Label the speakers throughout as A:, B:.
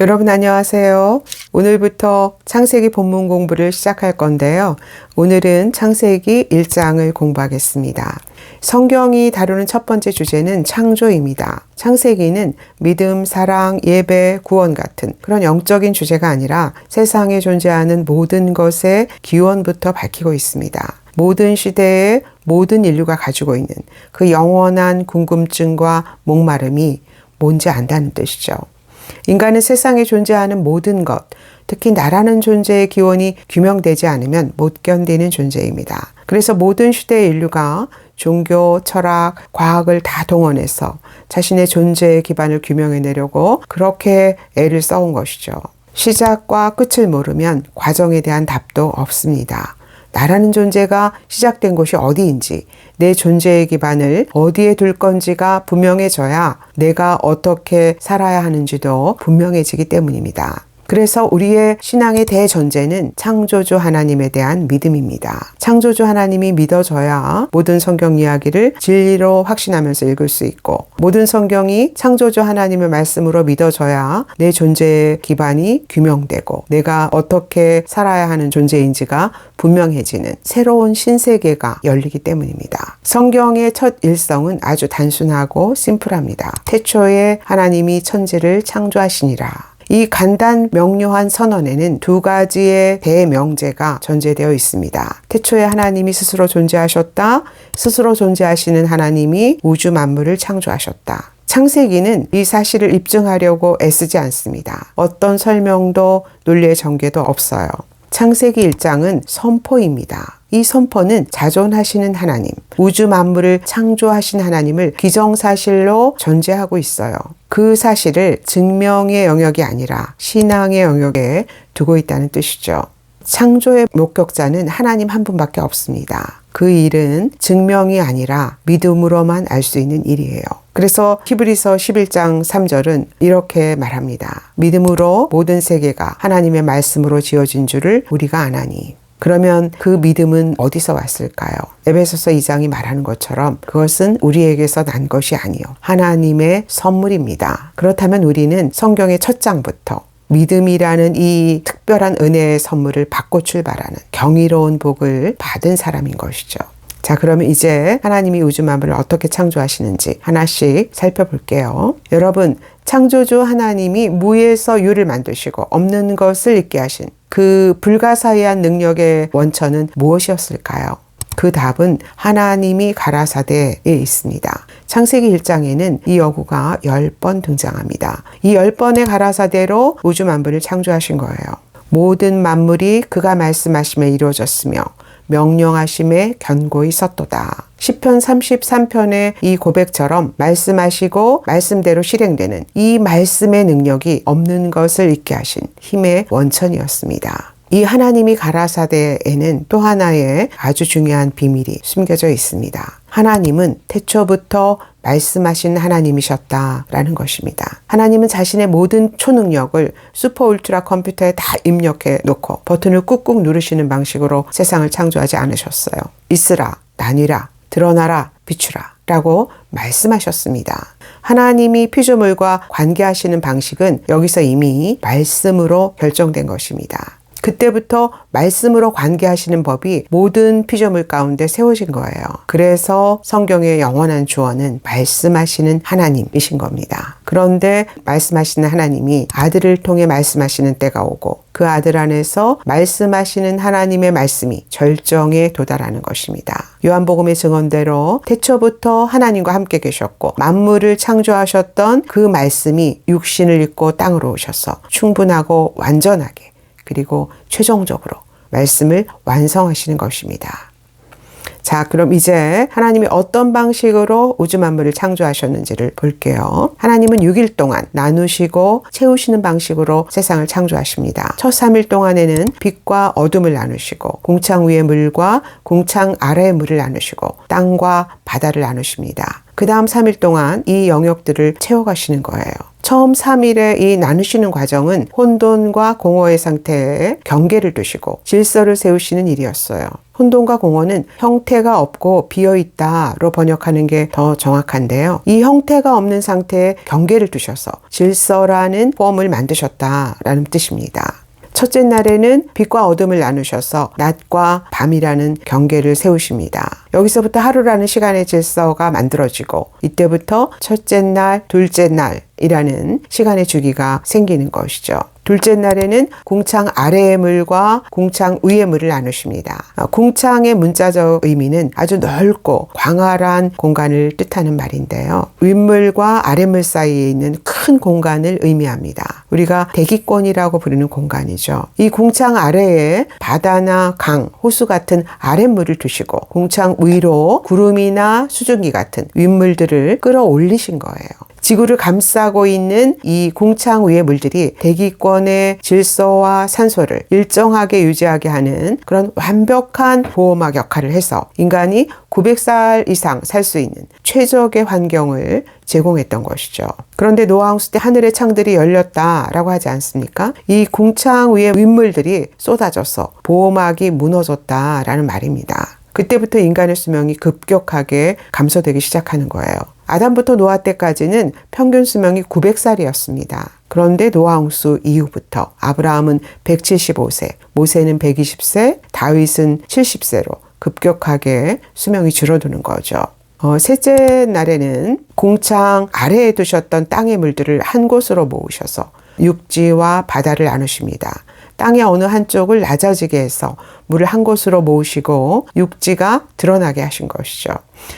A: 여러분 안녕하세요. 오늘부터 창세기 본문 공부를 시작할 건데요. 오늘은 창세기 1장을 공부하겠습니다. 성경이 다루는 첫 번째 주제는 창조입니다. 창세기는 믿음, 사랑, 예배, 구원 같은 그런 영적인 주제가 아니라 세상에 존재하는 모든 것의 기원부터 밝히고 있습니다. 모든 시대에 모든 인류가 가지고 있는 그 영원한 궁금증과 목마름이 뭔지 안다는 뜻이죠. 인간은 세상에 존재하는 모든 것, 특히 나라는 존재의 기원이 규명되지 않으면 못 견디는 존재입니다. 그래서 모든 시대의 인류가 종교, 철학, 과학을 다 동원해서 자신의 존재의 기반을 규명해내려고 그렇게 애를 써온 것이죠. 시작과 끝을 모르면 과정에 대한 답도 없습니다. 나라는 존재가 시작된 곳이 어디인지, 내 존재의 기반을 어디에 둘 건지가 분명해져야 내가 어떻게 살아야 하는지도 분명해지기 때문입니다. 그래서 우리의 신앙의 대전제는 창조주 하나님에 대한 믿음입니다. 창조주 하나님이 믿어져야 모든 성경 이야기를 진리로 확신하면서 읽을 수 있고, 모든 성경이 창조주 하나님의 말씀으로 믿어져야 내 존재의 기반이 규명되고 내가 어떻게 살아야 하는 존재인지가 분명해지는 새로운 신세계가 열리기 때문입니다. 성경의 첫 일성은 아주 단순하고 심플합니다. 태초에 하나님이 천지를 창조하시니라. 이 간단 명료한 선언에는 두 가지의 대명제가 전제되어 있습니다. 태초에 하나님이 스스로 존재하셨다. 스스로 존재하시는 하나님이 우주 만물을 창조하셨다. 창세기는 이 사실을 입증하려고 애쓰지 않습니다. 어떤 설명도 논리의 전개도 없어요. 창세기 1장은 선포입니다. 이 선포는 자존하시는 하나님, 우주 만물을 창조하신 하나님을 기정사실로 전제하고 있어요. 그 사실을 증명의 영역이 아니라 신앙의 영역에 두고 있다는 뜻이죠. 창조의 목격자는 하나님 한 분밖에 없습니다. 그 일은 증명이 아니라 믿음으로만 알 수 있는 일이에요. 그래서 히브리서 11장 3절은 이렇게 말합니다. 믿음으로 모든 세계가 하나님의 말씀으로 지어진 줄을 우리가 아나니. 그러면 그 믿음은 어디서 왔을까요? 에베소서 2장이 말하는 것처럼 그것은 우리에게서 난 것이 아니요 하나님의 선물입니다. 그렇다면 우리는 성경의 첫 장부터 믿음이라는 이 특별한 은혜의 선물을 받고 출발하는 경이로운 복을 받은 사람인 것이죠. 자, 그러면 이제 하나님이 우주 만물을 어떻게 창조하시는지 하나씩 살펴볼게요. 여러분, 창조주 하나님이 무에서 유를 만드시고 없는 것을 있게 하신 그 불가사의한 능력의 원천은 무엇이었을까요? 그 답은 하나님이 가라사대에 있습니다. 창세기 1장에는 이 어구가 10번 등장합니다. 이 10번의 가라사대로 우주 만물을 창조하신 거예요. 모든 만물이 그가 말씀하심에 이루어졌으며 명령하심에 견고히 섰도다. 시편 33편의 이 고백처럼 말씀하시고 말씀대로 실행되는 이 말씀의 능력이 없는 것을 있게 하신 힘의 원천이었습니다. 이 하나님이 가라사대에는 또 하나의 아주 중요한 비밀이 숨겨져 있습니다. 하나님은 태초부터 말씀하신 하나님이셨다라는 것입니다. 하나님은 자신의 모든 초능력을 슈퍼 울트라 컴퓨터에 다 입력해 놓고 버튼을 꾹꾹 누르시는 방식으로 세상을 창조하지 않으셨어요. 있으라, 나뉘라, 드러나라, 비추라 라고 말씀하셨습니다. 하나님이 피조물과 관계하시는 방식은 여기서 이미 말씀으로 결정된 것입니다. 그때부터 말씀으로 관계하시는 법이 모든 피조물 가운데 세워진 거예요. 그래서 성경의 영원한 주어는 말씀하시는 하나님이신 겁니다. 그런데 말씀하시는 하나님이 아들을 통해 말씀하시는 때가 오고 그 아들 안에서 말씀하시는 하나님의 말씀이 절정에 도달하는 것입니다. 요한복음의 증언대로 태초부터 하나님과 함께 계셨고 만물을 창조하셨던 그 말씀이 육신을 입고 땅으로 오셔서 충분하고 완전하게 그리고 최종적으로 말씀을 완성하시는 것입니다. 자, 그럼 이제 하나님이 어떤 방식으로 우주 만물을 창조하셨는지를 볼게요. 하나님은 6일 동안 나누시고 채우시는 방식으로 세상을 창조하십니다. 첫 3일 동안에는 빛과 어둠을 나누시고 궁창 위의 물과 궁창 아래의 물을 나누시고 땅과 바다를 나누십니다. 그 다음 3일 동안 이 영역들을 채워가시는 거예요. 처음 3일에 이 나누시는 과정은 혼돈과 공허의 상태에 경계를 두시고 질서를 세우시는 일이었어요. 혼돈과 공허는 형태가 없고 비어있다로 번역하는 게 더 정확한데요. 이 형태가 없는 상태에 경계를 두셔서 질서라는 폼을 만드셨다라는 뜻입니다. 첫째 날에는 빛과 어둠을 나누셔서 낮과 밤이라는 경계를 세우십니다. 여기서부터 하루라는 시간의 질서가 만들어지고 이때부터 첫째 날, 둘째 날이라는 시간의 주기가 생기는 것이죠. 둘째 날에는 궁창 아래의 물과 궁창 위의 물을 나누십니다. 궁창의 문자적 의미는 아주 넓고 광활한 공간을 뜻하는 말인데요. 윗물과 아랫물 사이에 있는 큰 공간을 의미합니다. 우리가 대기권이라고 부르는 공간이죠. 이 궁창 아래에 바다나 강, 호수 같은 아랫물을 두시고 궁창 위로 구름이나 수증기 같은 윗물들을 끌어올리신 거예요. 지구를 감싸고 있는 이 궁창 위의 물들이 대기권의 질서와 산소를 일정하게 유지하게 하는 그런 완벽한 보호막 역할을 해서 인간이 900살 이상 살 수 있는 최적의 환경을 제공했던 것이죠. 그런데 노아홍수 때 하늘의 창들이 열렸다라고 하지 않습니까? 이 궁창 위의 윗물들이 쏟아져서 보호막이 무너졌다라는 말입니다. 그때부터 인간의 수명이 급격하게 감소되기 시작하는 거예요. 아담부터 노아 때까지는 평균 수명이 900살이었습니다. 그런데 노아홍수 이후부터 아브라함은 175세, 모세는 120세, 다윗은 70세로 급격하게 수명이 줄어드는 거죠. 셋째 날에는 궁창 아래에 두셨던 땅의 물들을 한 곳으로 모으셔서 육지와 바다를 나누십니다. 땅의 어느 한쪽을 낮아지게 해서 물을 한 곳으로 모으시고 육지가 드러나게 하신 것이죠.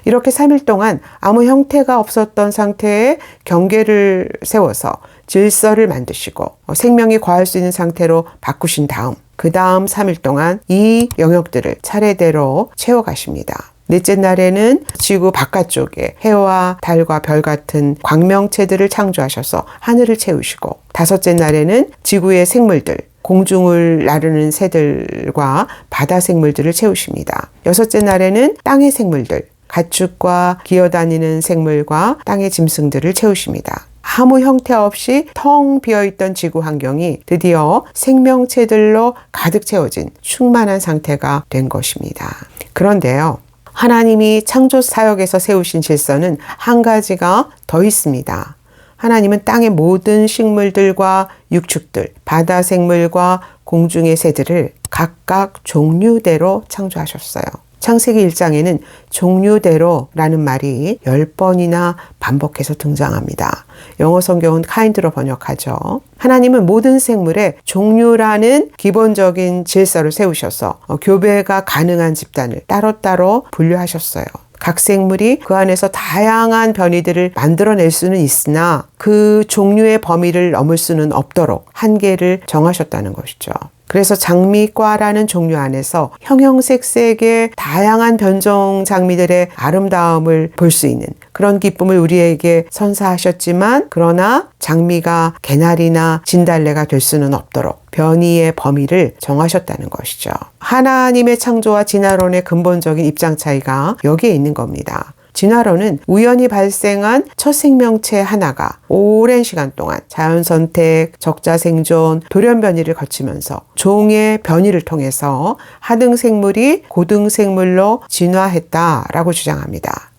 A: 이렇게 3일 동안 아무 형태가 없었던 상태에 경계를 세워서 질서를 만드시고 생명이 거할 수 있는 상태로 바꾸신 다음 그 다음 3일 동안 이 영역들을 차례대로 채워가십니다. 넷째 날에는 지구 바깥쪽에 해와 달과 별 같은 광명체들을 창조하셔서 하늘을 채우시고 다섯째 날에는 지구의 생물들, 공중을 나르는 새들과 바다 생물들을 채우십니다. 여섯째 날에는 땅의 생물들, 가축과 기어다니는 생물과 땅의 짐승들을 채우십니다. 아무 형태 없이 텅 비어있던 지구 환경이 드디어 생명체들로 가득 채워진 충만한 상태가 된 것입니다. 그런데요, 하나님이 창조 사역에서 세우신 질서는 한 가지가 더 있습니다. 하나님은 땅의 모든 식물들과 육축들, 바다 생물과 공중의 새들을 각각 종류대로 창조하셨어요. 창세기 1장에는 종류대로라는 말이 10번이나 반복해서 등장합니다. 영어 성경은 kind로 번역하죠. 하나님은 모든 생물에 종류라는 기본적인 질서를 세우셔서 교배가 가능한 집단을 따로따로 분류하셨어요. 각 생물이 그 안에서 다양한 변이들을 만들어낼 수는 있으나 그 종류의 범위를 넘을 수는 없도록 한계를 정하셨다는 것이죠. 그래서 장미과라는 종류 안에서 형형색색의 다양한 변종 장미들의 아름다움을 볼 수 있는 그런 기쁨을 우리에게 선사하셨지만 그러나 장미가 개나리나 진달래가 될 수는 없도록 변이의 범위를 정하셨다는 것이죠. 하나님의 창조와 진화론의 근본적인 입장 차이가 여기에 있는 겁니다. 진화론은 우연히 발생한 첫 생명체 하나가 오랜 시간 동안 자연선택, 적자생존, 돌연변이를 거치면서 종의 변이를 통해서 하등생물이 고등생물로 진화했다라고 주장합니다.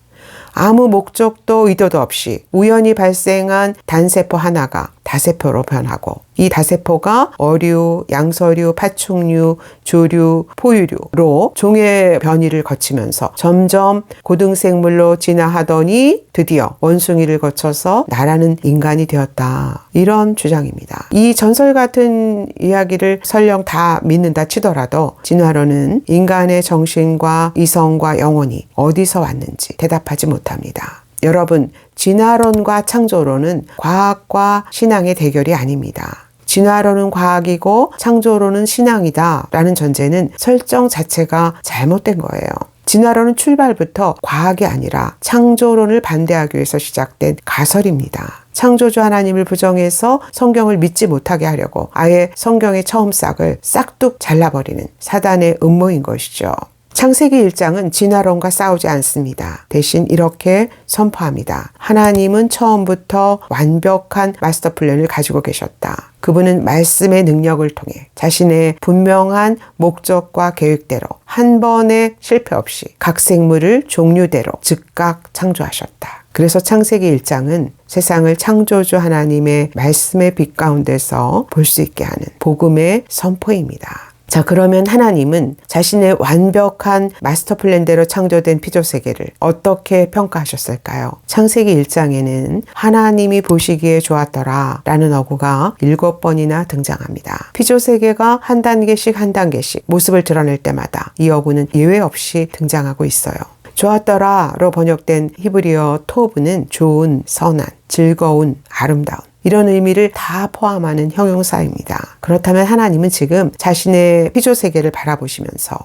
A: 아무 목적도 의도도 없이 우연히 발생한 단세포 하나가 다세포로 변하고 이 다세포가 어류, 양서류, 파충류, 조류, 포유류로 종의 변이를 거치면서 점점 고등생물로 진화하더니 드디어 원숭이를 거쳐서 나라는 인간이 되었다. 이런 주장입니다. 이 전설 같은 이야기를 설령 다 믿는다 치더라도 진화론은 인간의 정신과 이성과 영혼이 어디서 왔는지 대답하지 못합니다. 여러분, 진화론과 창조론은 과학과 신앙의 대결이 아닙니다. 진화론은 과학이고 창조론은 신앙이다 라는 전제는 설정 자체가 잘못된 거예요. 진화론은 출발부터 과학이 아니라 창조론을 반대하기 위해서 시작된 가설입니다. 창조주 하나님을 부정해서 성경을 믿지 못하게 하려고 아예 성경의 처음 싹을 싹둑 잘라버리는 사단의 음모인 것이죠. 창세기 1장은 진화론과 싸우지 않습니다. 대신 이렇게 선포합니다. 하나님은 처음부터 완벽한 마스터 플랜을 가지고 계셨다. 그분은 말씀의 능력을 통해 자신의 분명한 목적과 계획대로 한 번의 실패 없이 각 생물을 종류대로 즉각 창조하셨다. 그래서 창세기 1장은 세상을 창조주 하나님의 말씀의 빛 가운데서 볼 수 있게 하는 복음의 선포입니다. 자, 그러면 하나님은 자신의 완벽한 마스터 플랜대로 창조된 피조세계를 어떻게 평가하셨을까요? 창세기 1장에는 하나님이 보시기에 좋았더라 라는 어구가 7번이나 등장합니다. 피조세계가 한 단계씩 모습을 드러낼 때마다 이 어구는 예외 없이 등장하고 있어요. 좋았더라로 번역된 히브리어 토브는 좋은, 선한, 즐거운, 아름다운 이런 의미를 다 포함하는 형용사입니다. 그렇다면 하나님은 지금 자신의 피조세계를 바라보시면서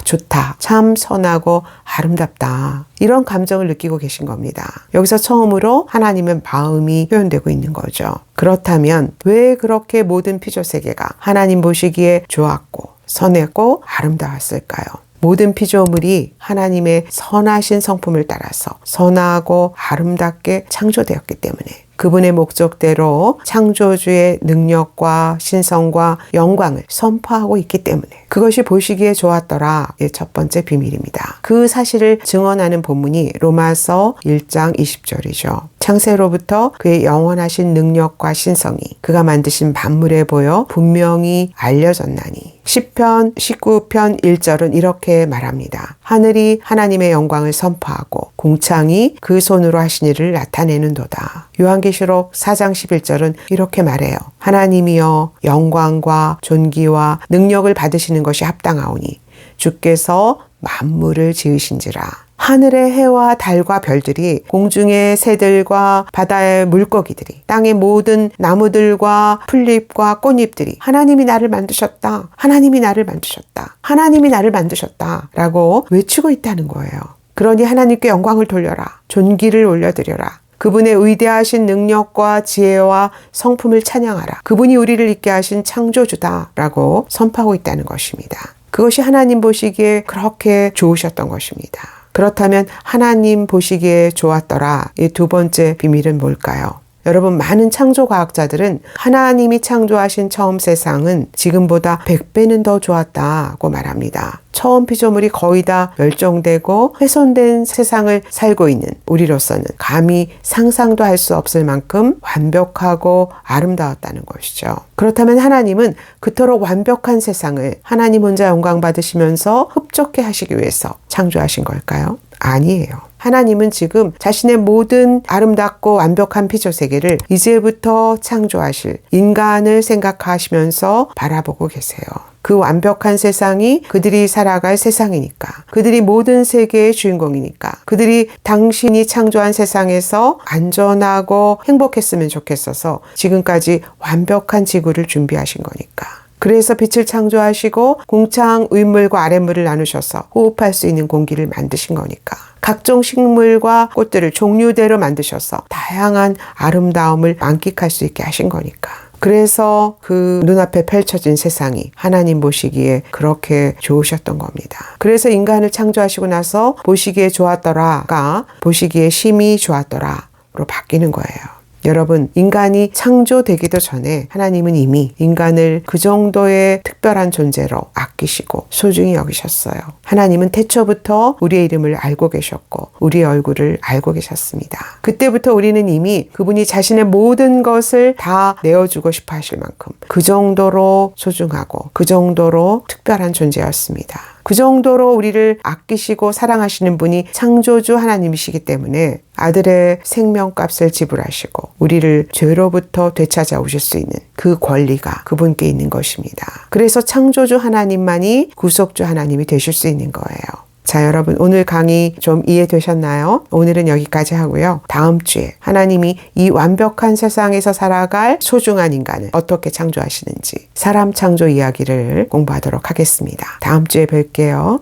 A: 좋다, 참 선하고 아름답다 이런 감정을 느끼고 계신 겁니다. 여기서 처음으로 하나님의 마음이 표현되고 있는 거죠. 그렇다면 왜 그렇게 모든 피조세계가 하나님 보시기에 좋았고 선했고 아름다웠을까요? 모든 피조물이 하나님의 선하신 성품을 따라서 선하고 아름답게 창조되었기 때문에 그분의 목적대로 창조주의 능력과 신성과 영광을 선포하고 있기 때문에 그것이 보시기에 좋았더라의 첫 번째 비밀입니다. 그 사실을 증언하는 본문이 로마서 1장 20절이죠. 창세로부터 그의 영원하신 능력과 신성이 그가 만드신 만물에 보여 분명히 알려졌나니. 시편 19편 1절은 이렇게 말합니다. 하늘이 하나님의 영광을 선포하고 궁창이 그 손으로 하신 일을 나타내는도다. 요한계시록 4장 11절은 이렇게 말해요. 하나님이여 영광과 존귀와 능력을 받으시는 것이 합당하오니 주께서 만물을 지으신지라. 하늘의 해와 달과 별들이, 공중의 새들과 바다의 물고기들이, 땅의 모든 나무들과 풀잎과 꽃잎들이 하나님이 나를 만드셨다. 하나님이 나를 만드셨다. 하나님이 나를 만드셨다. 라고 외치고 있다는 거예요. 그러니 하나님께 영광을 돌려라. 존귀를 올려드려라. 그분의 위대하신 능력과 지혜와 성품을 찬양하라. 그분이 우리를 있게 하신 창조주다라고 선포하고 있다는 것입니다. 그것이 하나님 보시기에 그렇게 좋으셨던 것입니다. 그렇다면 하나님 보시기에 좋았더라. 이 두 번째 비밀은 뭘까요? 여러분, 많은 창조과학자들은 하나님이 창조하신 처음 세상은 지금보다 100배는 더 좋았다고 말합니다. 처음 피조물이 거의 다 멸종되고 훼손된 세상을 살고 있는 우리로서는 감히 상상도 할 수 없을 만큼 완벽하고 아름다웠다는 것이죠. 그렇다면 하나님은 그토록 완벽한 세상을 하나님 혼자 영광 받으시면서 흡족해 하시기 위해서 창조하신 걸까요? 아니에요. 하나님은 지금 자신의 모든 아름답고 완벽한 피조세계를 이제부터 창조하실 인간을 생각하시면서 바라보고 계세요. 그 완벽한 세상이 그들이 살아갈 세상이니까, 그들이 모든 세계의 주인공이니까, 그들이 당신이 창조한 세상에서 안전하고 행복했으면 좋겠어서 지금까지 완벽한 지구를 준비하신 거니까. 그래서 빛을 창조하시고 공창 윗물과 아랫물을 나누셔서 호흡할 수 있는 공기를 만드신 거니까. 각종 식물과 꽃들을 종류대로 만드셔서 다양한 아름다움을 만끽할 수 있게 하신 거니까. 그래서 그 눈앞에 펼쳐진 세상이 하나님 보시기에 그렇게 좋으셨던 겁니다. 그래서 인간을 창조하시고 나서 보시기에 좋았더라가 보시기에 심히 좋았더라로 바뀌는 거예요. 여러분, 인간이 창조되기도 전에 하나님은 이미 인간을 그 정도의 특별한 존재로 아끼시고 소중히 여기셨어요. 하나님은 태초부터 우리의 이름을 알고 계셨고 우리의 얼굴을 알고 계셨습니다. 그때부터 우리는 이미 그분이 자신의 모든 것을 다 내어주고 싶어 하실 만큼 그 정도로 소중하고 그 정도로 특별한 존재였습니다. 그 정도로 우리를 아끼시고 사랑하시는 분이 창조주 하나님이시기 때문에 아들의 생명값을 지불하시고 우리를 죄로부터 되찾아오실 수 있는 그 권리가 그분께 있는 것입니다. 그래서 창조주 하나님만이 구속주 하나님이 되실 수 있는 거예요. 자, 여러분, 오늘 강의 좀 이해되셨나요? 오늘은 여기까지 하고요. 다음 주에 하나님이 이 완벽한 세상에서 살아갈 소중한 인간을 어떻게 창조하시는지 사람 창조 이야기를 공부하도록 하겠습니다. 다음 주에 뵐게요.